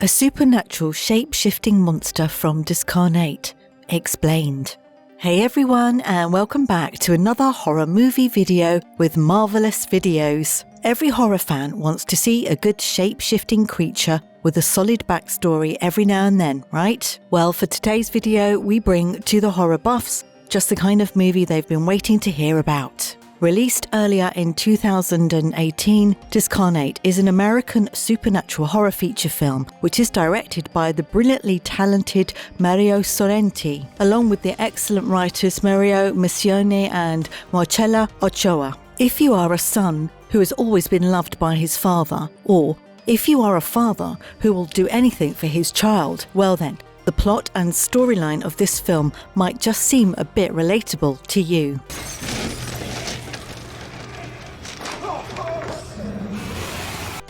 A supernatural shape-shifting monster from Discarnate. Explained. Hey everyone, and welcome back to another horror movie video with marvellous videos. Every horror fan wants to see a good shape-shifting creature with a solid backstory every now and then, right? Well, for today's video, we bring to the horror buffs just the kind of movie they've been waiting to hear about. Released earlier in 2018, Discarnate is an American supernatural horror feature film which is directed by the brilliantly talented Mario Sorrenti, along with the excellent writers Mario Miscione and Marcella Ochoa. If you are a son who has always been loved by his father, or if you are a father who will do anything for his child, well then, the plot and storyline of this film might just seem a bit relatable to you.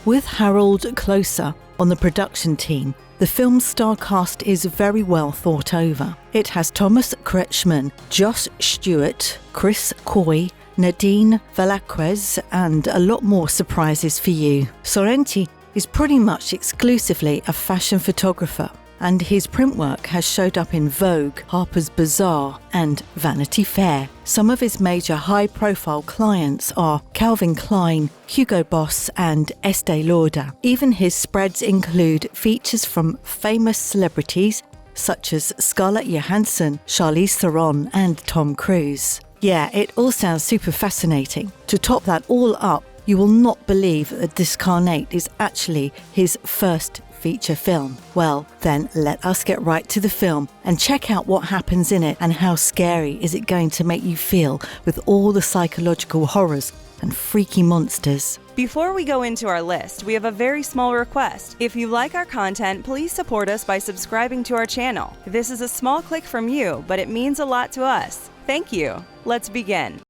With Harold Closer on the production team, the film's star cast is very well thought over. It has Thomas Kretschmann, Josh Stewart, Chris Coy, Nadine Velasquez, and a lot more surprises for you. Sorrenti is pretty much exclusively a fashion photographer, and his print work has showed up in Vogue, Harper's Bazaar, and Vanity Fair. Some of his major high-profile clients are Calvin Klein, Hugo Boss, and Estee Lauder. Even his spreads include features from famous celebrities such as Scarlett Johansson, Charlize Theron, and Tom Cruise. Yeah, it all sounds super fascinating. To top that all up, you will not believe that Discarnate is actually his first feature film. Well, then let us get right to the film and check out what happens in it and how scary is it going to make you feel with all the psychological horrors and freaky monsters. Before we go into our list, we have a very small request. If you like our content, please support us by subscribing to our channel. This is a small click from you, but it means a lot to us. Thank you. Let's begin.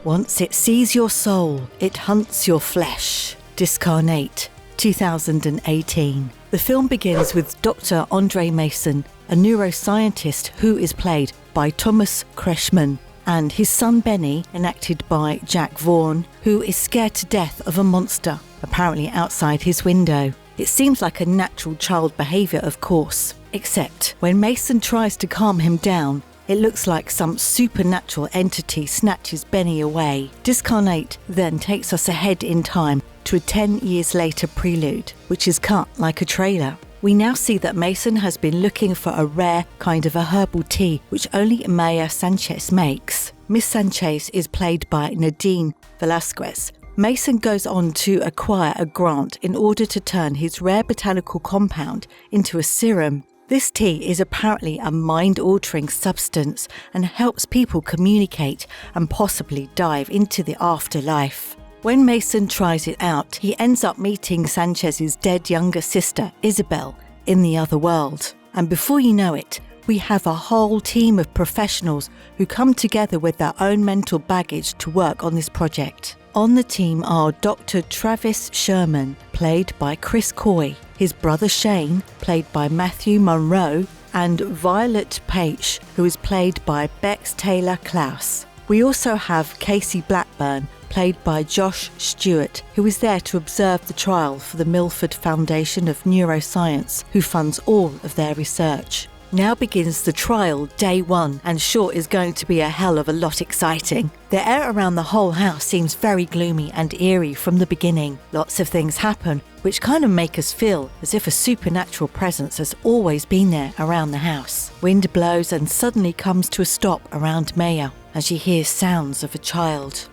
Once it sees your soul, it hunts your flesh. Discarnate, 2018. The film begins with Dr. Andre Mason, a neuroscientist who is played by Thomas Kretschmann, and his son Benny, enacted by Jack Vaughan, who is scared to death of a monster, apparently outside his window. It seems like a natural child behaviour, of course, except when Mason tries to calm him down, it looks like some supernatural entity snatches Benny away. Discarnate then takes us ahead in time to a 10 years later prelude, which is cut like a trailer. We now see that Mason has been looking for a rare kind of a herbal tea which only Maya Sanchez makes. Miss Sanchez is played by Nadine Velasquez. Mason goes on to acquire a grant in order to turn his rare botanical compound into a serum. This tea is apparently a mind-altering substance and helps people communicate and possibly dive into the afterlife. When Mason tries it out, he ends up meeting Sanchez's dead younger sister, Isabel, in the other world. And before you know it, we have a whole team of professionals who come together with their own mental baggage to work on this project. On the team are Dr. Travis Sherman, played by Chris Coy, his brother Shane, played by Matthew Monroe, and Violet Page, who is played by Bex Taylor Klaus. We also have Casey Blackburn, played by Josh Stewart, who is there to observe the trial for the Milford Foundation of Neuroscience, who funds all of their research. Now begins the trial, day one, and sure is going to be a hell of a lot exciting. The air around the whole house seems very gloomy and eerie from the beginning. Lots of things happen, which kind of make us feel as if a supernatural presence has always been there around the house. Wind blows and suddenly comes to a stop around Maya as she hears sounds of a child.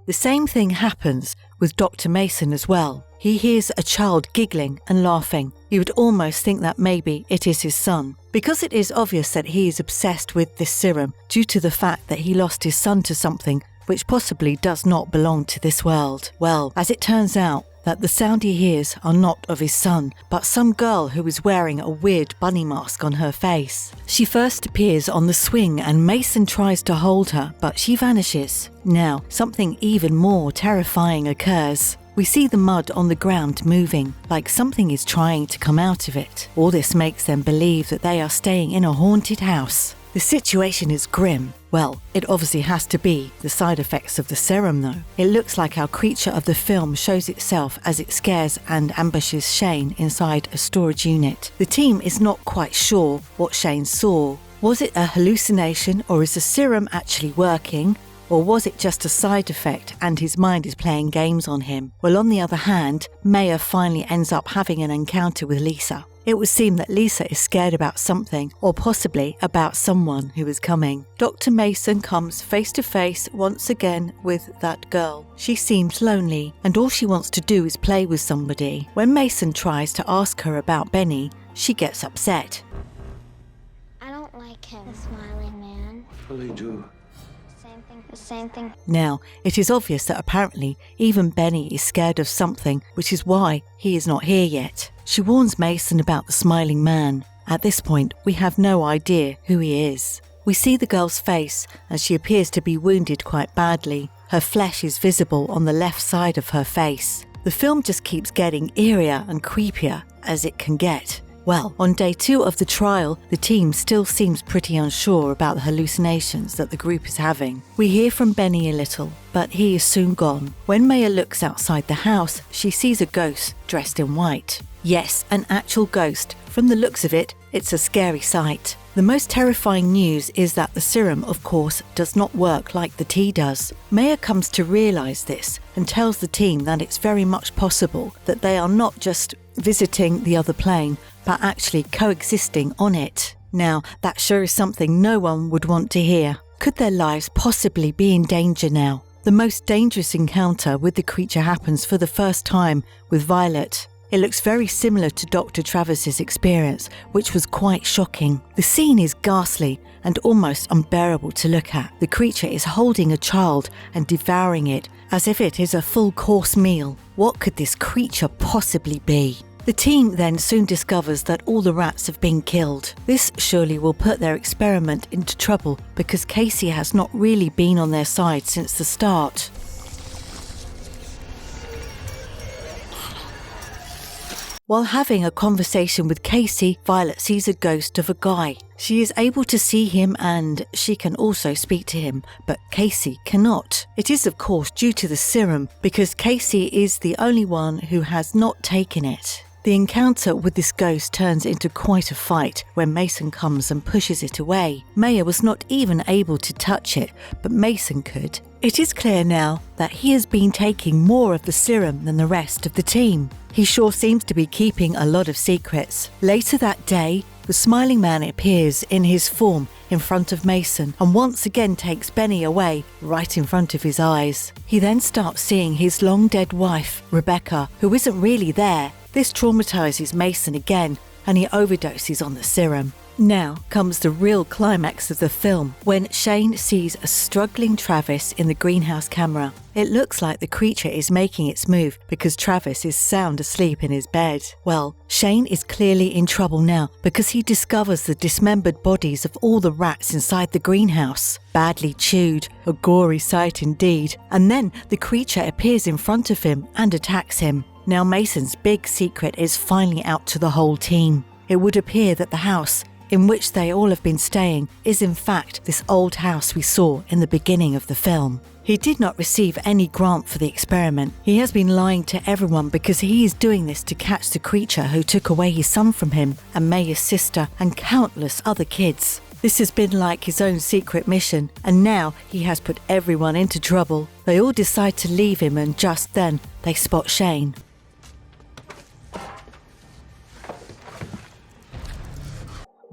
The same thing happens with Dr. Mason as well. He hears a child giggling and laughing. You would almost think that maybe it is his son. Because it is obvious that he is obsessed with this serum due to the fact that he lost his son to something which possibly does not belong to this world. Well, as it turns out, that the sound he hears are not of his son, but some girl who is wearing a weird bunny mask on her face. She first appears on the swing and Mason tries to hold her, but she vanishes. Now, something even more terrifying occurs. We see the mud on the ground moving, like something is trying to come out of it. All this makes them believe that they are staying in a haunted house. The situation is grim. Well, it obviously has to be the side effects of the serum though. It looks like our creature of the film shows itself as it scares and ambushes Shane inside a storage unit. The team is not quite sure what Shane saw. Was it a hallucination, or is the serum actually working? Or was it just a side effect and his mind is playing games on him? Well, on the other hand, Maya finally ends up having an encounter with Lisa. It would seem that Lisa is scared about something, or possibly about someone who is coming. Dr. Mason comes face to face once again with that girl. She seems lonely, and all she wants to do is play with somebody. When Mason tries to ask her about Benny, she gets upset. I don't like him, the smiling man. Well, you do. The same thing. Now, it is obvious that apparently even Benny is scared of something, which is why he is not here yet. She warns Mason about the smiling man. At this point, we have no idea who he is. We see the girl's face, and she appears to be wounded quite badly. Her flesh is visible on the left side of her face. The film just keeps getting eerier and creepier as it can get. Well, on day 2 of the trial, the team still seems pretty unsure about the hallucinations that the group is having. We hear from Benny a little, but he is soon gone. When Maya looks outside the house, she sees a ghost dressed in white. Yes, an actual ghost. From the looks of it, it's a scary sight. The most terrifying news is that the serum, of course, does not work like the tea does. Maya comes to realise this and tells the team that it's very much possible that they are not just visiting the other plane, but actually coexisting on it. Now, that sure is something no one would want to hear. Could their lives possibly be in danger now? The most dangerous encounter with the creature happens for the first time with Violet. It looks very similar to Dr. Travis's experience, which was quite shocking. The scene is ghastly and almost unbearable to look at. The creature is holding a child and devouring it as if it is a full-course meal. What could this creature possibly be? The team then soon discovers that all the rats have been killed. This surely will put their experiment into trouble because Casey has not really been on their side since the start. While having a conversation with Casey, Violet sees a ghost of a guy. She is able to see him and she can also speak to him, but Casey cannot. It is of course due to the serum because Casey is the only one who has not taken it. The encounter with this ghost turns into quite a fight when Mason comes and pushes it away. Maya was not even able to touch it, but Mason could. It is clear now that he has been taking more of the serum than the rest of the team. He sure seems to be keeping a lot of secrets. Later that day, the smiling man appears in his form in front of Mason and once again takes Benny away right in front of his eyes. He then starts seeing his long dead wife, Rebecca, who isn't really there. This traumatizes Mason again and he overdoses on the serum. Now comes the real climax of the film, when Shane sees a struggling Travis in the greenhouse camera. It looks like the creature is making its move because Travis is sound asleep in his bed. Well, Shane is clearly in trouble now because he discovers the dismembered bodies of all the rats inside the greenhouse. Badly chewed, a gory sight indeed. And then the creature appears in front of him and attacks him. Now Mason's big secret is finally out to the whole team. It would appear that the house in which they all have been staying is in fact this old house we saw in the beginning of the film. He did not receive any grant for the experiment. He has been lying to everyone because he is doing this to catch the creature who took away his son from him and Maya's sister and countless other kids. This has been like his own secret mission, and now he has put everyone into trouble. They all decide to leave him and just then they spot Shane.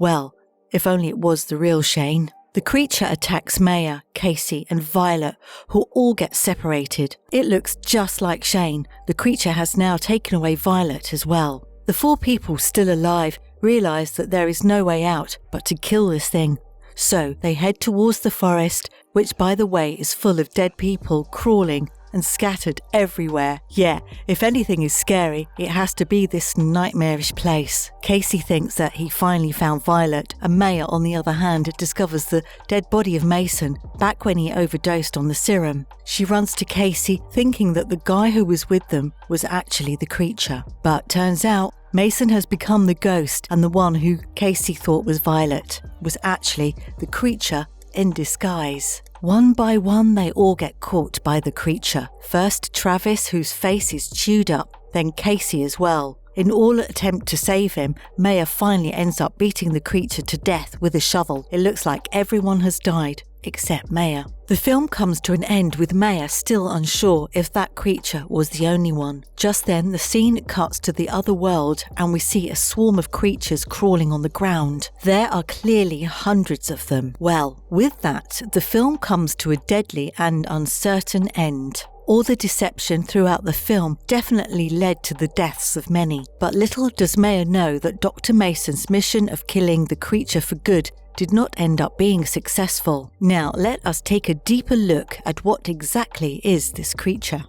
Well, if only it was the real Shane. The creature attacks Maya, Casey and Violet, who all get separated. It looks just like Shane. The creature has now taken away Violet as well. The 4 people still alive realise that there is no way out but to kill this thing. So they head towards the forest, which by the way is full of dead people crawling and scattered everywhere. Yeah, if anything is scary, it has to be this nightmarish place. Casey thinks that he finally found Violet, and Maya, on the other hand, discovers the dead body of Mason back when he overdosed on the serum. She runs to Casey, thinking that the guy who was with them was actually the creature. But turns out Mason has become the ghost, and the one who Casey thought was Violet was actually the creature in disguise. One by one, they all get caught by the creature. First Travis, whose face is chewed up, then Casey as well. In all attempt to save him, Maya finally ends up beating the creature to death with a shovel. It looks like everyone has died except Maya. The film comes to an end with Maya still unsure if that creature was the only one. Just then, the scene cuts to the other world and we see a swarm of creatures crawling on the ground. There are clearly hundreds of them. Well, with that, the film comes to a deadly and uncertain end. All the deception throughout the film definitely led to the deaths of many, but little does Maya know that Dr. Mason's mission of killing the creature for good did not end up being successful. Now let us take a deeper look at what exactly is this creature.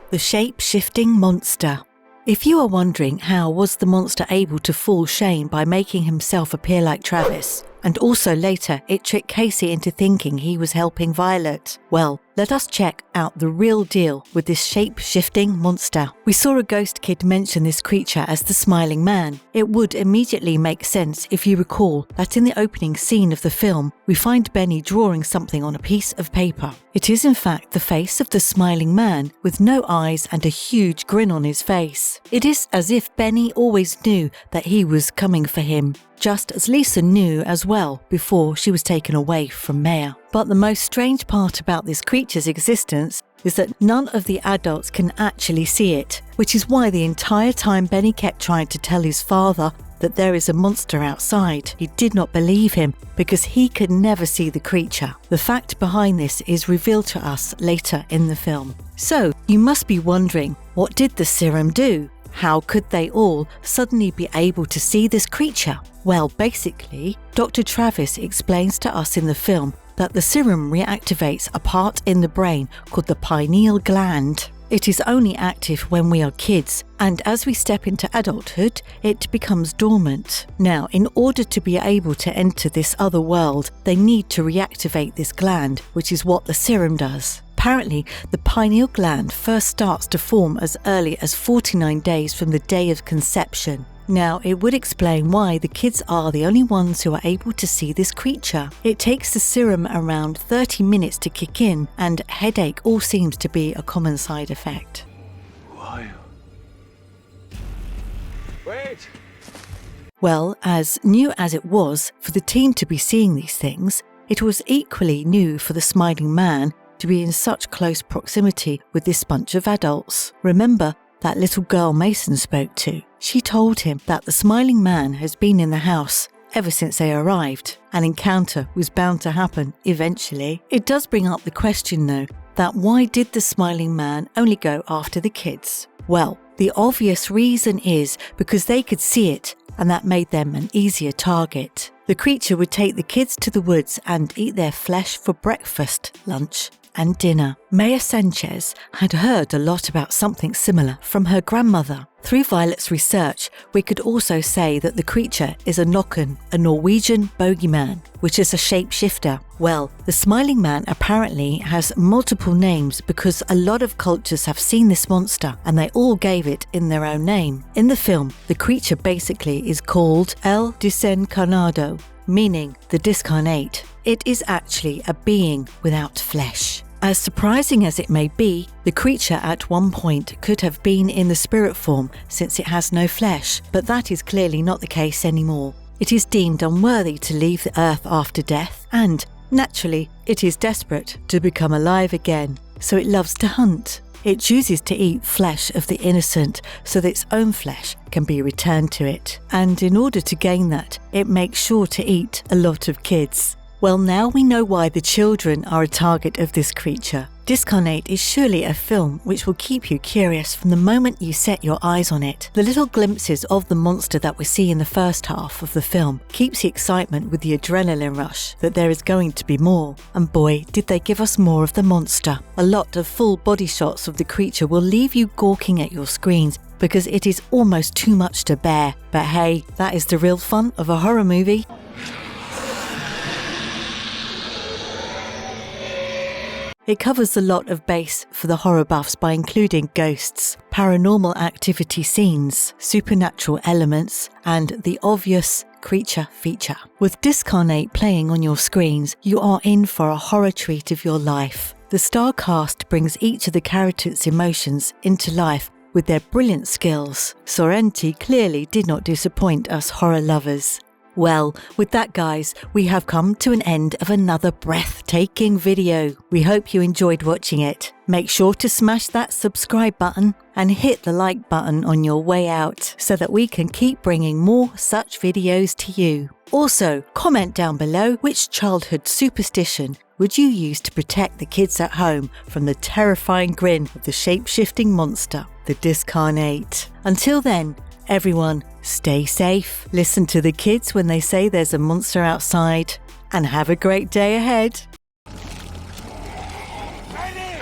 The shape-shifting monster. If you are wondering how was the monster able to fool Shane by making himself appear like Travis, and also later it tricked Casey into thinking he was helping Violet, well, let us check out the real deal with this shape-shifting monster. We saw a ghost kid mention this creature as the Smiling Man. It would immediately make sense if you recall that in the opening scene of the film, we find Benny drawing something on a piece of paper. It is in fact the face of the Smiling Man with no eyes and a huge grin on his face. It is as if Benny always knew that he was coming for him, just as Lisa knew as well before she was taken away from Maya. But the most strange part about this creature's existence is that none of the adults can actually see it, which is why the entire time Benny kept trying to tell his father that there is a monster outside. He did not believe him because he could never see the creature. The fact behind this is revealed to us later in the film. So, you must be wondering, what did the serum do? How could they all suddenly be able to see this creature? Well, basically, Dr. Travis explains to us in the film that the serum reactivates a part in the brain called the pineal gland. It is only active when we are kids, and as we step into adulthood, it becomes dormant. Now, in order to be able to enter this other world, they need to reactivate this gland, which is what the serum does. Apparently, the pineal gland first starts to form as early as 49 days from the day of conception. Now, it would explain why the kids are the only ones who are able to see this creature. It takes the serum around 30 minutes to kick in, and headache all seems to be a common side effect. Why? Wait! Well, as new as it was for the team to be seeing these things, it was equally new for the Smiling Man to be in such close proximity with this bunch of adults. Remember that little girl Mason spoke to? She told him that the Smiling Man has been in the house ever since they arrived. An encounter was bound to happen eventually. It does bring up the question though, that why did the Smiling Man only go after the kids? Well, the obvious reason is because they could see it and that made them an easier target. The creature would take the kids to the woods and eat their flesh for breakfast, lunch and dinner. Maya Sanchez had heard a lot about something similar from her grandmother. Through Violet's research, we could also say that the creature is a Nokken, a Norwegian bogeyman, which is a shapeshifter. Well, the Smiling Man apparently has multiple names because a lot of cultures have seen this monster and they all gave it in their own name. In the film, the creature basically is called El Discarnado, meaning the Discarnate. It is actually a being without flesh. As surprising as it may be, the creature at one point could have been in the spirit form since it has no flesh, but that is clearly not the case anymore. It is deemed unworthy to leave the earth after death, and, naturally, it is desperate to become alive again, so it loves to hunt. It chooses to eat flesh of the innocent so that its own flesh can be returned to it, and in order to gain that, it makes sure to eat a lot of kids. Well, now we know why the children are a target of this creature. Discarnate is surely a film which will keep you curious from the moment you set your eyes on it. The little glimpses of the monster that we see in the first half of the film keeps the excitement with the adrenaline rush that there is going to be more. And boy, did they give us more of the monster. A lot of full body shots of the creature will leave you gawking at your screens because it is almost too much to bear. But hey, that is the real fun of a horror movie. It covers a lot of base for the horror buffs by including ghosts, paranormal activity scenes, supernatural elements, and the obvious creature feature. With Discarnate playing on your screens, you are in for a horror treat of your life. The star cast brings each of the characters' emotions into life with their brilliant skills. Sorrenti clearly did not disappoint us horror lovers. Well, with that guys, we have come to an end of another breathtaking video. We hope you enjoyed watching it. Make sure to smash that subscribe button and hit the like button on your way out so that we can keep bringing more such videos to you. Also, comment down below which childhood superstition would you use to protect the kids at home from the terrifying grin of the shape-shifting monster, the Discarnate. Until then, everyone, stay safe, listen to the kids when they say there's a monster outside, and have a great day ahead. Ready!